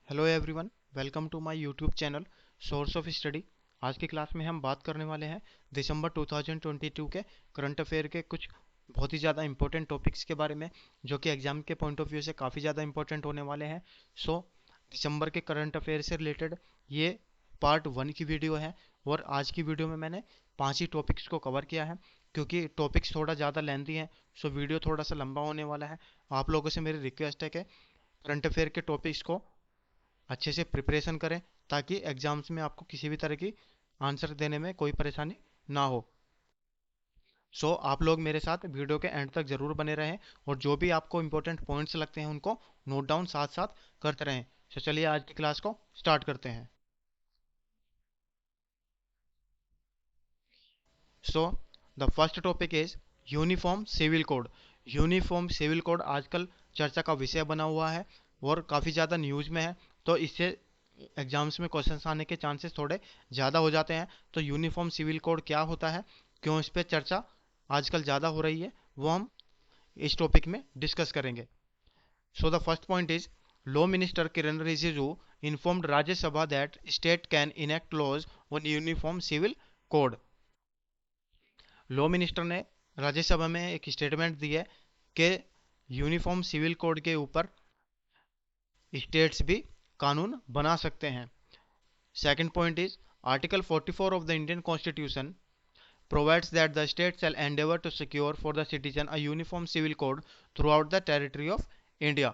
Hello everyone, welcome to my YouTube channel source of study. आज की class में हम बात करने वाले हैं दिसंबर 2022 के करंट अफेयर के कुछ बहुत ही ज़्यादा इंपॉर्टेंट टॉपिक्स के बारे में, जो कि एग्जाम के पॉइंट ऑफ व्यू से काफ़ी ज़्यादा इंपॉर्टेंट होने वाले हैं। दिसंबर के करंट अफेयर से रिलेटेड ये पार्ट 1 की वीडियो है और आज की वीडियो में मैंने 5 ही टॉपिक्स को कवर किया है। क्योंकि टॉपिक्स थोड़ा ज़्यादा लेंथी है, सो वीडियो थोड़ा सा लंबा होने वाला है। आप लोगों से मेरी रिक्वेस्ट है कि करंट अफेयर के टॉपिक्स को अच्छे से प्रिपरेशन करें, ताकि एग्जाम्स में आपको किसी भी तरह की आंसर देने में कोई परेशानी ना हो। आप लोग मेरे साथ वीडियो के एंड तक जरूर बने रहें और जो भी आपको इंपॉर्टेंट पॉइंट्स लगते हैं उनको नोट डाउन साथ साथ करते रहें। चलिए आज की क्लास को स्टार्ट करते हैं। So the first topic is uniform civil code. Uniform civil code आजकल चर्चा का विषय बना हुआ है और काफ़ी ज़्यादा न्यूज़ में है, तो इससे एग्जाम्स में क्वेश्चंस आने के चांसेस थोड़े ज़्यादा हो जाते हैं। तो यूनिफॉर्म सिविल कोड क्या होता है, क्यों इस पर चर्चा आजकल ज़्यादा हो रही है, वो हम इस टॉपिक में डिस्कस करेंगे। So the first point is law minister Kiran Rijiju informed Rajya Sabha that state can enact laws on uniform civil code. Law minister ने राज्यसभा में एक स्टेटमेंट दी है कि यूनिफॉर्म सिविल कोड के ऊपर स्टेट्स भी कानून बना सकते हैं। Second point is article 44 of the Indian constitution provides that the state shall endeavor to secure for the citizen a uniform civil code throughout the territory of India।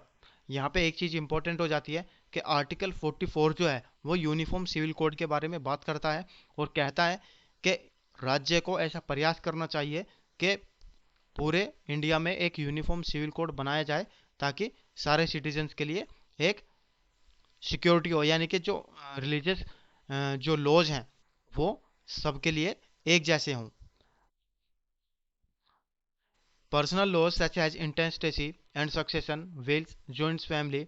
यहाँ पे एक चीज़ इंपॉर्टेंट हो जाती है कि आर्टिकल 44 जो है वो यूनिफॉर्म सिविल कोड के बारे में बात करता है और कहता है कि राज्य को ऐसा प्रयास करना चाहिए कि पूरे इंडिया में एक यूनिफॉर्म सिविल कोड बनाया जाए, ताकि सारे सिटीजन्स के लिए एक सिक्योरिटी हो, यानी कि जो रिलीजियस जो लॉज हैं वो सबके लिए एक जैसे हों। Personal laws such as intestacy and succession, wills, joint family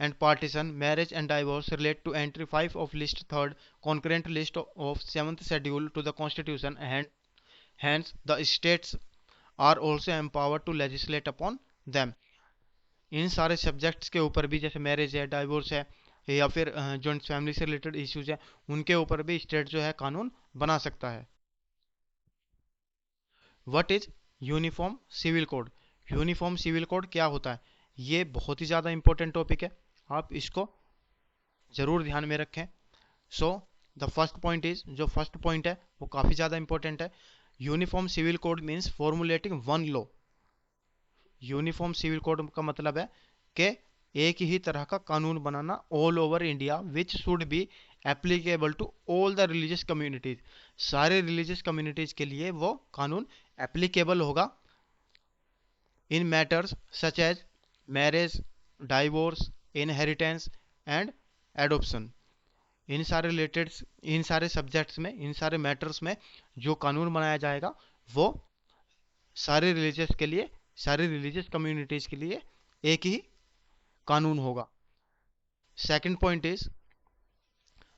and partition, marriage and divorce relate to entry 5 of list 3rd concurrent list of 7th schedule to the constitution, and hence the states are also empowered to legislate upon them। इन सारे subjects के ऊपर भी, जैसे marriage है, divorce है या फिर joint family से रिलेटेड इश्यूज है, उनके ऊपर भी स्टेट जो है कानून बना सकता है। What is uniform civil code? Uniform civil code क्या होता है, ये बहुत ही ज़्यादा इंपॉर्टेंट टॉपिक है, आप इसको ज़रूर ध्यान में रखें। So the first point is, जो फर्स्ट पॉइंट है वो काफ़ी ज़्यादा इंपॉर्टेंट है। Uniform civil code means formulating one law. Uniform civil code का मतलब है कि एक ही तरह का कानून बनाना all over India, which should be applicable to all the religious communities. सारे रिलीजियस कम्युनिटीज के लिए वो कानून एप्लीकेबल होगा in matters such as marriage, divorce, inheritance and adoption. इन सारे सब्जेक्ट्स में, इन सारे मैटर्स में जो कानून बनाया जाएगा वो सारे रिलीजियस के लिए, सारे रिलीजियस कम्युनिटीज के लिए एक ही कानून होगा। Second point is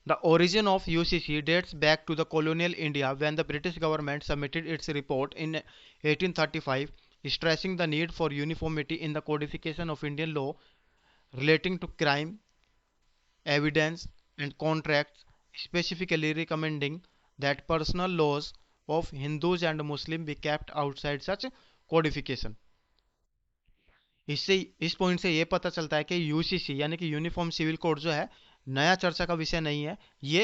the origin of UCC dates back to the colonial India, when the British government submitted its report in 1835, stressing the need for uniformity in the codification of Indian law relating to crime, evidence, and contracts, specifically recommending that personal laws of Hindus and Muslims be kept outside such codification। इससे, इस point से ये पता चलता है कि UCC यानी कि यूनिफॉर्म सिविल कोड जो है नया चर्चा का विषय नहीं है। ये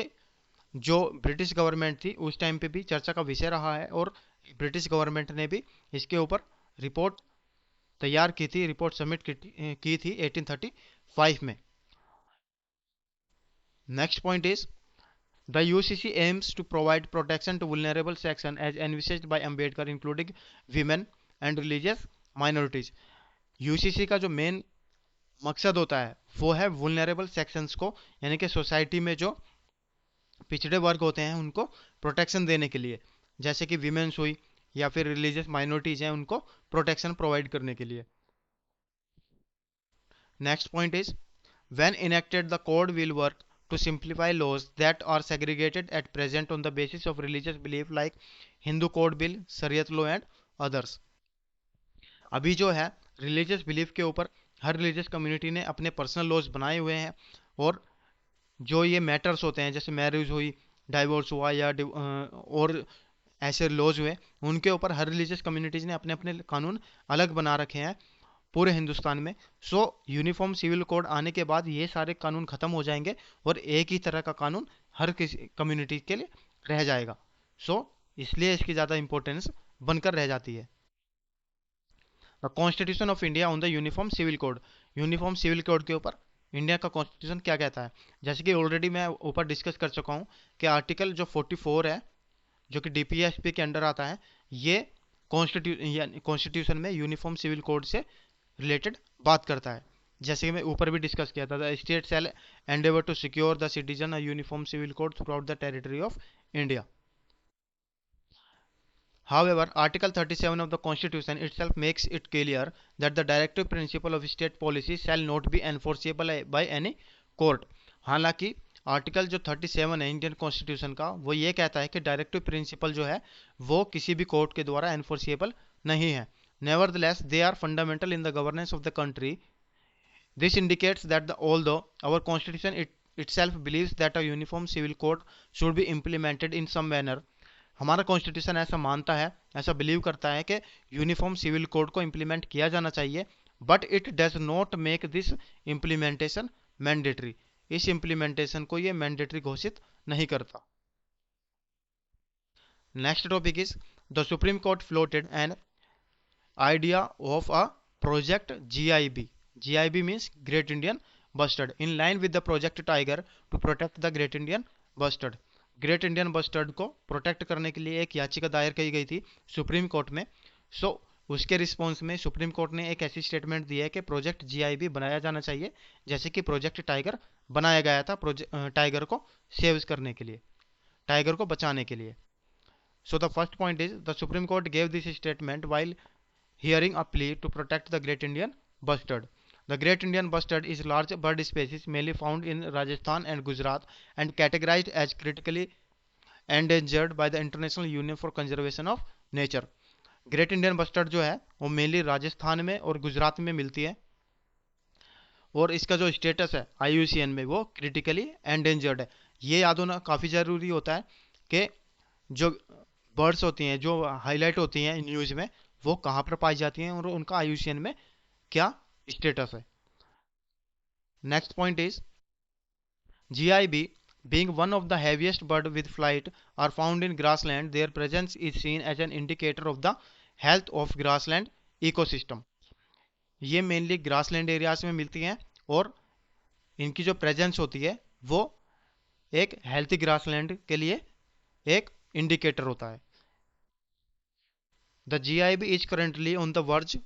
जो ब्रिटिश गवर्नमेंट थी उस टाइम पे भी चर्चा का विषय रहा है और ब्रिटिश गवर्नमेंट ने भी इसके ऊपर रिपोर्ट तैयार की थी, रिपोर्ट सबमिट की थी 1835 में। Next point is the UCC aims to provide protection to vulnerable section as envisaged by Ambedkar, including women and religious minorities. UCC का जो मेन मकसद होता है वो है वुलनरेबल सेक्शंस को, यानी कि सोसाइटी में जो पिछड़े वर्ग होते हैं उनको प्रोटेक्शन देने के लिए, जैसे कि वीमेंस हुई या फिर रिलीजियस माइनॉरिटीज हैं, उनको प्रोटेक्शन प्रोवाइड करने के लिए। Next point is when enacted the code will work to simplify laws that are segregated at present on the basis of religious belief, like Hindu code bill, Shariat law and others. अभी जो है religious belief के ऊपर हर religious community ने अपने personal laws बनाए हुए हैं और जो ये मैटर्स होते हैं, जैसे मैरिज हुई, डाइवोर्स हुआ या और ऐसे लॉज हुए, उनके ऊपर हर रिलीजियस कम्युनिटीज़ ने अपने अपने कानून अलग बना रखे हैं पूरे हिंदुस्तान में। सो यूनिफॉर्म सिविल कोड आने के बाद ये सारे कानून खत्म हो जाएंगे और एक ही तरह का कानून हर किसी कम्युनिटी के लिए रह जाएगा। सो इसलिए इसकी ज़्यादा इंपॉर्टेंस बनकर रह जाती है। The constitution of India on the uniform civil code. Uniform civil code के ऊपर इंडिया का कॉन्स्टिट्यूशन क्या कहता है, जैसे कि ऑलरेडी मैं ऊपर डिस्कस कर चुका हूँ कि आर्टिकल जो 44 है, जो कि डीपीएसपी के अंडर आता है, ये कॉन्स्टिट्यूशन में यूनिफॉर्म सिविल कोड से रिलेटेड बात करता है। जैसे कि मैं ऊपर भी डिस्कस किया था, the state shall endeavour to secure the citizen a uniform civil code throughout the territory of India. However, Article 37 of the Constitution itself makes it clear that the directive principle of state policy shall not be enforceable by any court। हालांकि article जो 37 है Indian constitution का, वो ये कहता है कि directive principle जो है वो किसी भी कोर्ट के द्वारा एनफोर्सिएबल नहीं है। Nevertheless they are fundamental in the governance of the country. This indicates that although our constitution itself believes that a uniform civil code should be implemented in some manner, हमारा constitution ऐसा मानता है, ऐसा believe करता है कि uniform civil code को implement किया जाना चाहिए, but it does not make this implementation mandatory. इस इम्प्लीमेंटेशन को ये मैंडेटरी घोषित नहीं करता। Next topic is the Supreme Court floated an idea of a project GIB. GIB means Great Indian Bustard. In line with the Project Tiger to protect the Great Indian Bustard. Great Indian bustard को protect करने के लिए एक याचिका दायर की गई थी सुप्रीम कोर्ट में। सो उसके रिस्पॉन्स में सुप्रीम कोर्ट ने एक ऐसी स्टेटमेंट दी है कि प्रोजेक्ट जीआईबी बनाया जाना चाहिए, जैसे कि प्रोजेक्ट टाइगर बनाया गया था टाइगर को सेव करने के लिए, टाइगर को बचाने के लिए। सो the first point is the Supreme court gave this statement while hearing a plea to protect the Great Indian Bustard. The Great Indian Bustard is a large bird species mainly found in Rajasthan and Gujarat and categorized as critically endangered by the International Union for Conservation of Nature. Great Indian bustard जो है वो mainly Rajasthan में और गुजरात में मिलती है और इसका जो स्टेटस है आईयूसीएन में वो क्रिटिकली एंडेंजर्ड है। ये याद होना काफ़ी ज़रूरी होता है कि जो बर्ड्स होती हैं जो हाईलाइट होती हैं न्यूज़ में, वो कहाँ पर पाई जाती हैं और उनका आईयूसीएन में क्या स्टेटस है। Next point is GIB being one of the heaviest bird with flight are found in grassland, their presence is seen as an indicator of the health of grassland ecosystem। ये mainly grassland areas में मिलती हैं और इनकी जो presence होती है वो एक हेल्थी ग्रासलैंड के लिए एक इंडिकेटर होता है। The GIB is currently on the verge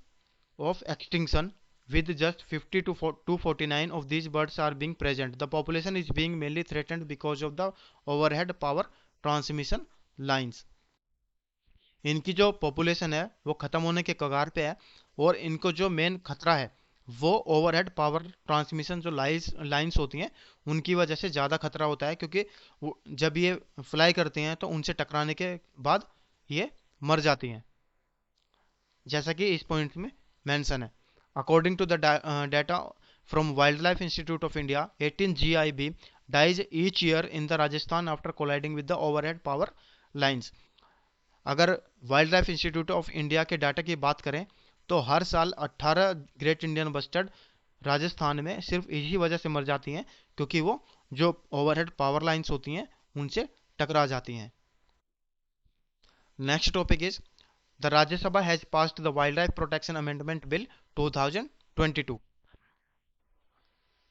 of extinction with just 50 to 249 of these birds are being present. The population is being mainly threatened because of the overhead power transmission lines। इनकी जो population है वो ख़त्म होने के कगार पे है और इनको जो मेन खतरा है वो ओवरहेड पावर ट्रांसमिशन जो लाइंस होती हैं उनकी वजह से ज़्यादा खतरा होता है, क्योंकि जब ये फ्लाई करते हैं तो उनसे टकराने के बाद ये मर जाती हैं, जैसा कि इस पॉइंट में मेंशन है। According to the data from wildlife institute of India, 18 GIB dies each year in the Rajasthan after colliding with the overhead power lines। अगर wild life institute of India के data की बात करें तो हर साल 18 great Indian bustard Rajasthan में सिर्फ इसी वजह से मर जाती हैं क्योंकि वो जो ओवरहेड पावर लाइंस होती हैं उनसे टकरा जाती हैं। Next topic is the Rajya Sabha has passed the wild life protection amendment bill 2022।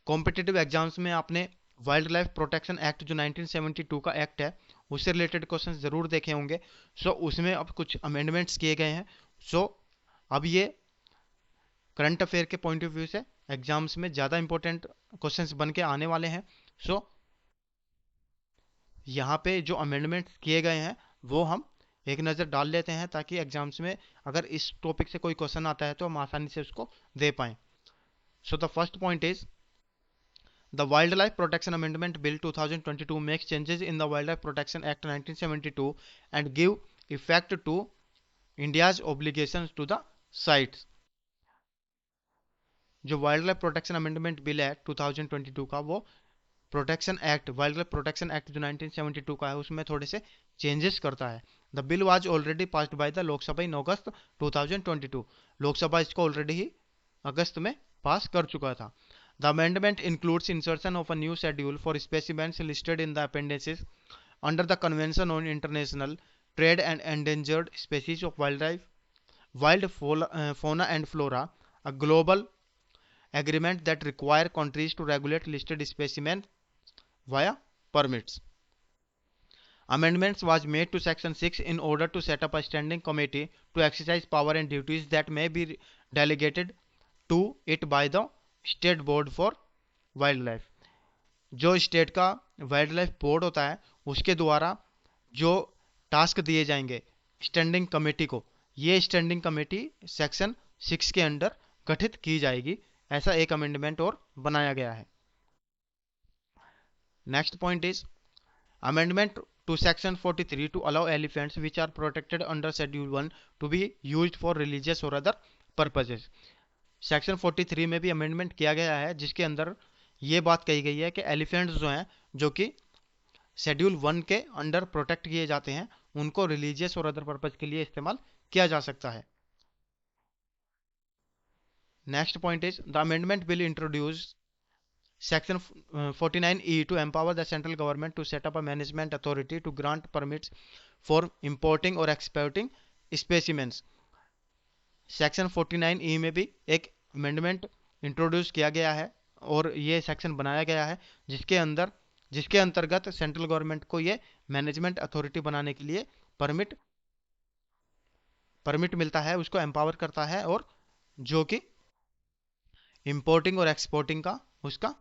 Competitive exams में आपने वाइल्ड लाइफ प्रोटेक्शन एक्ट जो 1972 का एक्ट है उससे रिलेटेड क्वेश्चन जरूर देखे होंगे। सो उसमें अब कुछ अमेंडमेंट्स किए गए हैं। सो अब ये करंट अफेयर के पॉइंट ऑफ व्यू से एग्जाम्स में ज़्यादा इंपॉर्टेंट क्वेश्चंस बन के आने वाले हैं। सो यहाँ पे जो अमेंडमेंट्स किए गए हैं वो हम एक नज़र डाल लेते हैं ताकि एग्जाम्स में अगर इस टॉपिक से कोई क्वेश्चन आता है तो हम आसानी से उसको दे पाएँ। सो the first point is The Wildlife Protection Amendment Bill 2022 makes changes in the Wildlife Protection Act 1972 and give effect to India's obligations to the sites। जो wild life protection amendment bill है 2022 का वो protection act, wild life protection act जो 1972 का है उसमें थोड़े से चेंजेस करता है। The bill was already passed by the Lok Sabha in August 2022। Lok Sabha इसको ऑलरेडी ही अगस्त में पास कर चुका था। The amendment includes insertion of a new schedule for specimens listed in the appendices under the convention on international trade and endangered species of wild life, wild fauna and flora, a global agreement that require countries to regulate listed specimens via permits. Amendments was made to Section 6 in order to set up a standing committee to exercise power and duties that may be delegated to it by the State Board for Wildlife. जो state का wild life board होता है उसके द्वारा जो task दिए जाएंगे standing committee को, ये स्टैंडिंग कमेटी सेक्शन 6 के अंडर गठित की जाएगी। ऐसा एक अमेंडमेंट और बनाया गया है। Next point is amendment to section 43 to allow elephants which are protected under schedule 1 to be used for religious or other purposes. Section 43 में भी अमेंडमेंट किया गया है जिसके अंदर ये बात कही गई है कि एलिफेंट्स जो हैं जो कि शेड्यूल 1 के अंडर प्रोटेक्ट किए जाते हैं उनको रिलीजियस और अदर पर्पज के लिए इस्तेमाल किया जा सकता है। Next point is the amendment will introduce Section 49E to empower the central government to set up a management authority to grant permits for importing or exporting specimens. Section 49E में भी एक अमेंडमेंट इंट्रोड्यूस किया गया है और ये section बनाया गया है जिसके अंतर्गत सेंट्रल गवर्नमेंट को ये मैनेजमेंट अथॉरिटी बनाने के लिए परमिट मिलता है, उसको एम्पावर करता है और जो कि इंपोर्टिंग और एक्सपोर्टिंग का उसका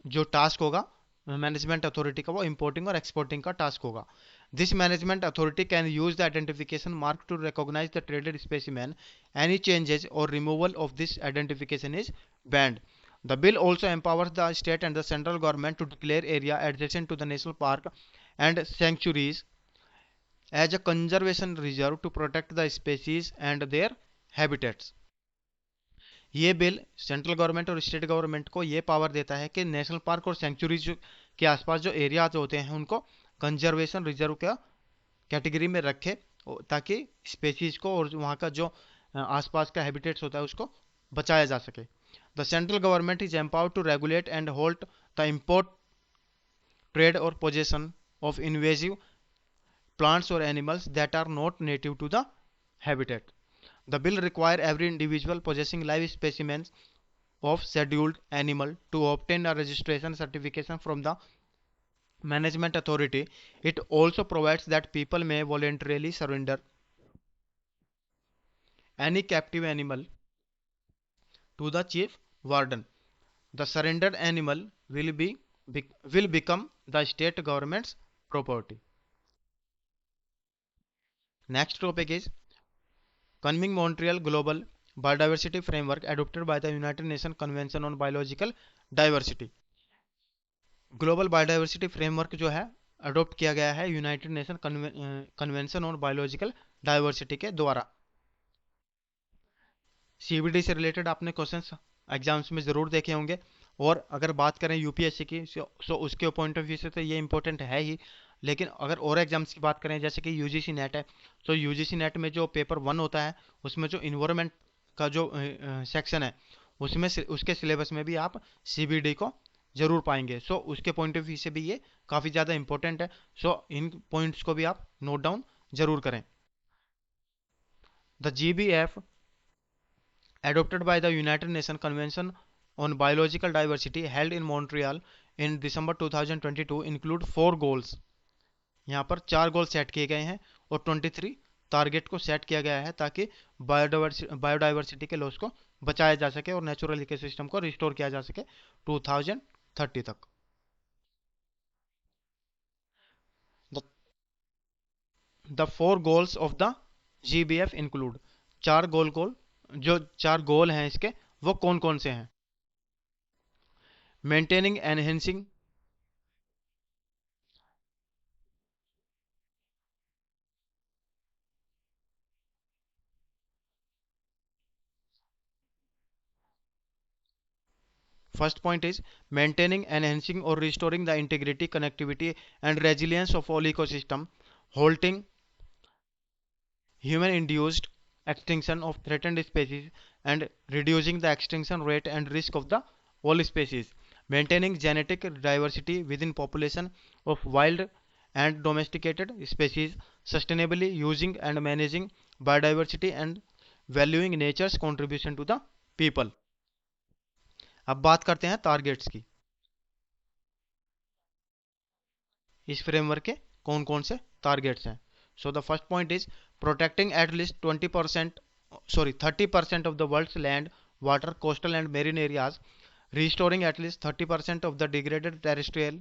जो टास्क होगा मैनेजमेंट अथॉरिटी का वो इंपोर्टिंग और एक्सपोर्टिंग का टास्क होगा। This management authority can use the identification mark to recognise the traded specimen. Any changes or removal of this identification is banned. The bill also empowers the state and the central government to declare area adjacent to the national park and sanctuaries as a conservation reserve to protect the species and their habitats. ये bill central government और state government को ये power देता है कि national park और centuries के आसपास जो एरियाज होते हैं उनको कंजर्वेशन रिजर्व का कैटेगरी में रखे ताकि स्पेसीज को और वहाँ का जो आसपास का हैबिटेट्स होता है उसको बचाया जा सके। The central government is empowered to regulate and hold the import trade or possession of invasive plants or animals that are not native to the habitat. The bill requires every individual possessing live specimens of scheduled animal to obtain a registration certification from the management authority. It also provides that people may voluntarily surrender any captive animal to the chief warden. The surrendered animal will become the state government's property. Next topic is Convening Montreal Global Biodiversity Framework adopted by the United Nations Convention on Biological Diversity. Global biodiversity framework जो है adopt किया गया है United nation convention on biological diversity के द्वारा। CBD से related आपने questions exams में ज़रूर देखे होंगे और अगर बात करें यूपीएससी की सो उसके पॉइंट ऑफ व्यू से तो ये इंपॉर्टेंट है ही, लेकिन अगर और एग्जाम्स की बात करें जैसे कि यूजीसी नेट है तो यूजीसी नेट में जो पेपर 1 होता है उसमें जो इन्वायरमेंट का जो सेक्शन है उसमें उसके सिलेबस में भी आप सीबीडी को जरूर पाएंगे। सो उसके पॉइंट ऑफ व्यू से भी ये काफ़ी ज़्यादा इंपॉर्टेंट है। सो इन पॉइंट्स को भी आप नोट डाउन जरूर करें। The GBF adopted by the United Nations Convention on Biological Diversity held in Montreal in December 2022 include 4 goals। यहाँ पर 4 गोल सेट किए गए हैं और 23 टारगेट को सेट किया गया है ताकि बायोडाइवर्सिटी के लॉस को बचाया जा सके और नेचुरल इकोसिस्टम को रिस्टोर किया जा सके 2030 तक। The 4 goals of the GBF include, जो 4 गोल हैं इसके वो कौन कौन से हैं? Maintaining enhancing First point is maintaining, enhancing or restoring the integrity, connectivity and resilience of all ecosystem, halting human induced extinction of threatened species and reducing the extinction rate and risk of the all species, maintaining genetic diversity within population of wild and domesticated species, sustainably using and managing biodiversity and valuing nature's contribution to the people. अब बात करते हैं targets की। इस framework के कौन कौन से टारगेट्स हैं। So the first point is protecting at least 20% 30% of the world's land, water, coastal and marine areas, restoring at least 30% of the degraded terrestrial,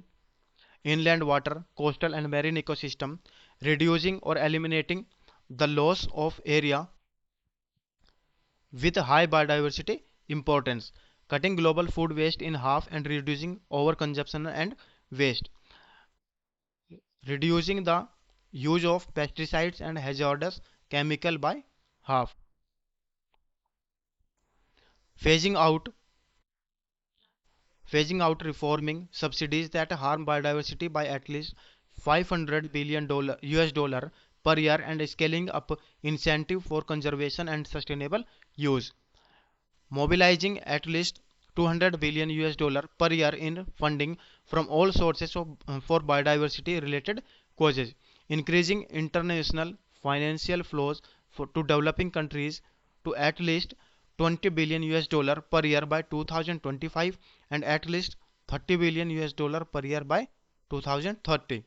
inland water, coastal and marine ecosystem, reducing or eliminating the loss of area with high biodiversity importance, cutting global food waste in half and reducing overconsumption and waste, reducing the use of pesticides and hazardous chemical by half, phasing out reforming subsidies that harm biodiversity by at least $500 billion US per year and scaling up incentive for conservation and sustainable use, mobilizing at least $200 billion US per year in funding from all sources for biodiversity related causes, increasing international financial flows to developing countries to at least $20 billion US per year by 2025 and at least $30 billion US per year by 2030,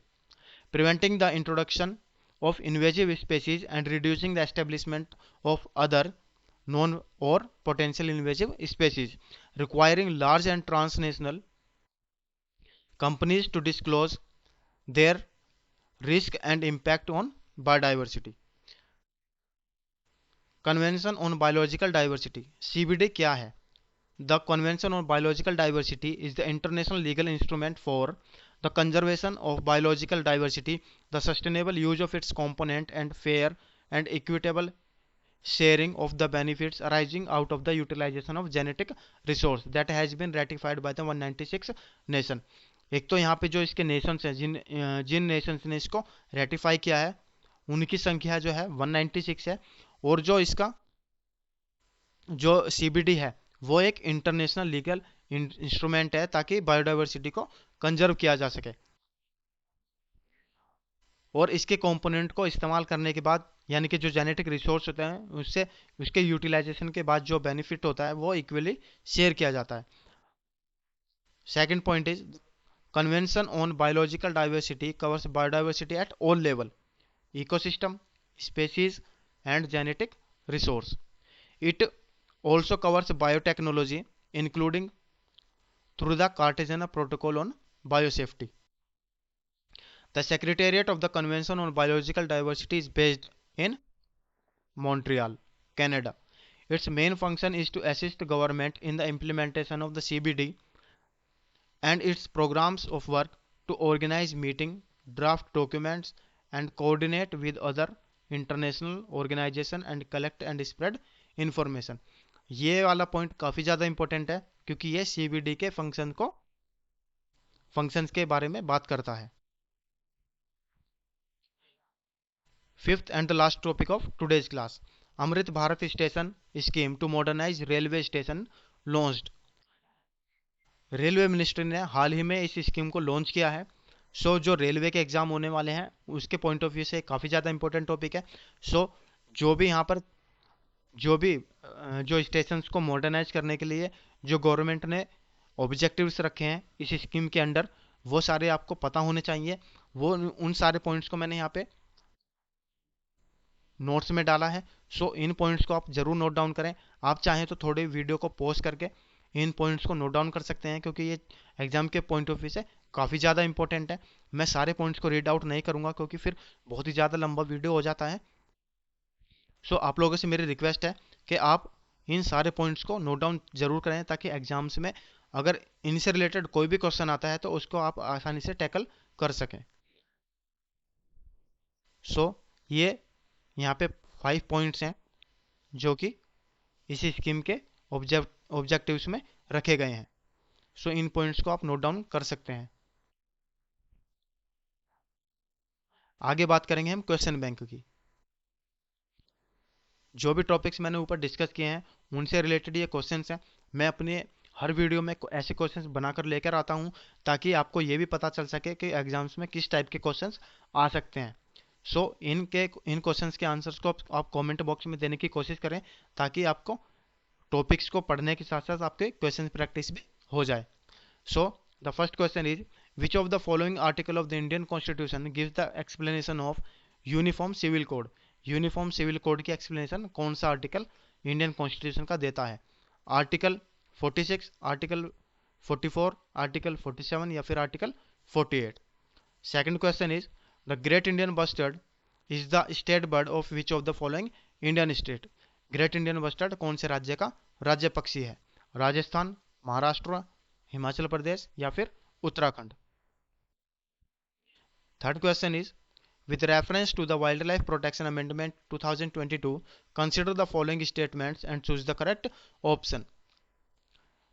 preventing the introduction of invasive species and reducing the establishment of other known or potential invasive species, requiring large and transnational companies to disclose their risk and impact on biodiversity. Convention on biological diversity, CBD क्या है? The convention on biological diversity is the international legal instrument for the conservation of biological diversity, the sustainable use of its component and fair and equitable sharing of the benefits arising out of the utilization of genetic resource that has been ratified by the 196 nation. एक तो यहाँ पे जो इसके Nations हैं, जिन Nations ने इसको ratify किया है उनकी संख्या जो है 196 है, और जो इसका जो सीबीडी है वो एक इंटरनेशनल लीगल इंस्ट्रूमेंट है ताकि बायोडाइवर्सिटी को कंजर्व किया जा सके, और इसके कंपोनेंट को इस्तेमाल करने के बाद यानी कि जो जेनेटिक रिसोर्स होते हैं उससे उसके यूटिलाइजेशन के बाद जो बेनिफिट होता है वो इक्वली शेयर किया जाता है। Second point is convention on biological diversity covers biodiversity at all level, ecosystem, species and genetic resource. It also covers biotechnology, including through the Cartagena Protocol on Biosafety. The Secretariat of the Convention on Biological Diversity is based in Montreal, Canada. Its main function is to assist government in the implementation of the CBD and its programs of work, to organize meetings, draft documents, and coordinate with other international organisation and collect and spread information. ये वाला point काफ़ी ज़्यादा important है क्योंकि ये CBD के functions के बारे में बात करता है। Fifth and the last topic of today's class, Amrit Bharat station scheme to modernise railway station launched. Railway ministry ने हाल ही में इस स्कीम को लॉन्च किया है। जो रेलवे के एग्जाम होने वाले हैं उसके पॉइंट ऑफ व्यू से काफ़ी ज़्यादा इंपॉर्टेंट टॉपिक है। जो भी यहाँ पर जो स्टेशंस को मॉडर्नाइज करने के लिए जो गवर्नमेंट ने ऑब्जेक्टिव्स रखे हैं इस स्कीम के अंडर, वो सारे आपको पता होने चाहिए। वो उन सारे पॉइंट्स को मैंने यहाँ पे नोट्स में डाला है। इन पॉइंट्स को आप जरूर नोट डाउन करें। आप चाहें तो थोड़े वीडियो को पॉज करके इन पॉइंट्स को नोट डाउन कर सकते हैं क्योंकि ये एग्जाम के पॉइंट ऑफ व्यू से काफ़ी ज़्यादा इंपॉर्टेंट है। मैं सारे पॉइंट्स को रीड आउट नहीं करूंगा क्योंकि फिर बहुत ही ज़्यादा लंबा वीडियो हो जाता है। आप लोगों से मेरी रिक्वेस्ट है कि आप इन सारे पॉइंट्स को नोट डाउन जरूर करें ताकि एग्जाम्स में अगर इनसे रिलेटेड कोई भी क्वेश्चन आता है तो उसको आप आसानी से टैकल कर सकें। ये यहाँ पे 5 पॉइंट्स हैं जो कि इसी स्कीम के ऑब्जेक्टिव्स में रखे गए हैं। सो इन पॉइंट्स को आप नोट डाउन कर सकते हैं। आगे बात करेंगे हम क्वेश्चन बैंक की। जो भी टॉपिक्स मैंने ऊपर डिस्कस किए हैं उनसे रिलेटेड ये क्वेश्चंस हैं। मैं अपने हर वीडियो में ऐसे क्वेश्चंस बनाकर लेकर आता हूं ताकि आपको ये भी पता चल सके कि एग्जाम्स में किस टाइप के क्वेश्चंस आ सकते हैं। सो इन क्वेश्चंस के आंसर्स को आप कमेंट बॉक्स में देने की कोशिश करें ताकि आपको टॉपिक्स को पढ़ने के साथ साथ आपके क्वेश्चन प्रैक्टिस भी हो जाए। So the first question is which of the following article of the Indian constitution gives the explanation of uniform civil code. Uniform civil code की एक्सप्लेनेशन कौन सा आर्टिकल इंडियन कॉन्स्टिट्यूशन का देता है? आर्टिकल 46, आर्टिकल 44, आर्टिकल 47 या फिर article 48। Second question is the great Indian bustard is the state bird of which of the following Indian state. Great Indian bustard कौन से राज्य का राज्य पक्षी है? राजस्थान, महाराष्ट्र, हिमाचल प्रदेश या फिर Uttarakhand. Third question is with reference to the Wildlife Protection Amendment 2022, consider the following statements and choose the correct option.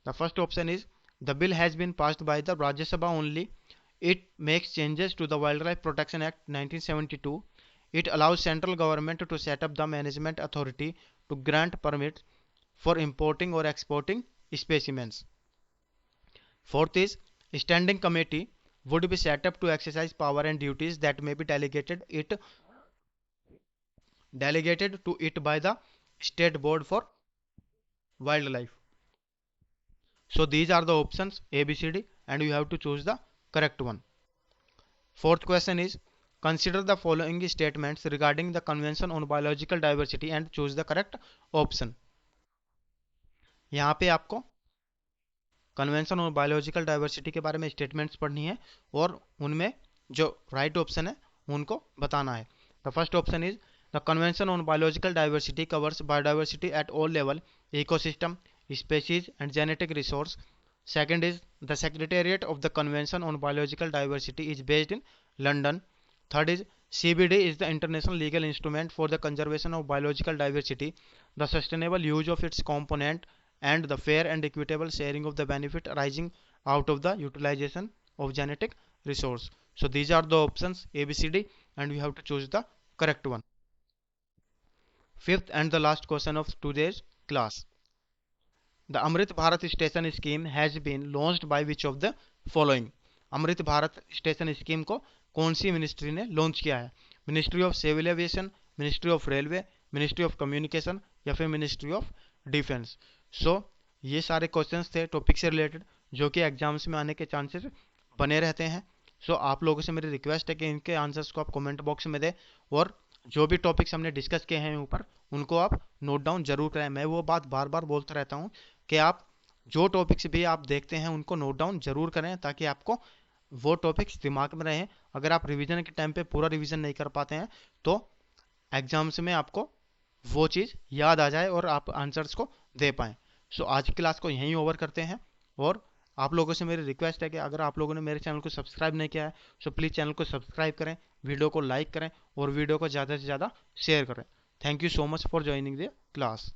The first option is the bill has been passed by the Rajya Sabha only. It makes changes to the Wildlife Protection Act 1972. It allows central government to set up the management authority to grant permits for importing or exporting specimens. Fourth is standing committee would be set up to exercise power and duties that may be delegated to it by the state board for wildlife. So these are the options A, B, C, D, and you have to choose the correct one. Fourth question is consider the following statements regarding the Convention on Biological Diversity and choose the correct option. यहाँ पे आपको convention on biological diversity के बारे में statements पढ़नी है और उनमें जो राइट ऑप्शन है उनको बताना है। The first option is the convention on biological diversity covers biodiversity at all level, ecosystem, species and genetic resource. Second is the secretariat of the convention on biological diversity is based in London. Third is CBD is the international legal instrument for the conservation of biological diversity, the sustainable use of its component and the fair and equitable sharing of the benefit arising out of the utilization of genetic resource. So these are the options A, B, C, D, and we have to choose the correct one. Fifth and the last question of today's class. The Amrit Bharat Station Scheme has been launched by which of the following? Amrit Bharat station scheme को कौन सी ministry ने launch किया है? Ministry of civil aviation, ministry of railway, ministry of communication या फिर ministry of defence. सो ये सारे क्वेश्चंस थे टॉपिक से रिलेटेड जो कि एग्जाम्स में आने के चांसेस बने रहते हैं। सो आप लोगों से मेरी रिक्वेस्ट है कि इनके आंसर्स को आप कमेंट बॉक्स में दें और जो भी टॉपिक्स हमने डिस्कस किए हैं ऊपर उनको आप नोट डाउन जरूर करें। मैं वो बात बार बार बोलता रहता हूँ कि आप जो टॉपिक्स भी आप देखते हैं उनको नोट डाउन जरूर करें ताकि आपको वो टॉपिक्स दिमाग में रहें। अगर आप रिवीजन के टाइम पे पूरा रिवीजन नहीं कर पाते हैं तो एग्जाम्स में आपको वो चीज़ याद आ जाए और आप आंसर्स को दे पाएँ। सो आज की क्लास को यहीं ओवर करते हैं और आप लोगों से मेरी रिक्वेस्ट है कि अगर आप लोगों ने मेरे चैनल को सब्सक्राइब नहीं किया है तो प्लीज़ चैनल को सब्सक्राइब करें, वीडियो को लाइक करें और वीडियो को ज़्यादा से ज़्यादा शेयर करें। Thank you so much for joining the class.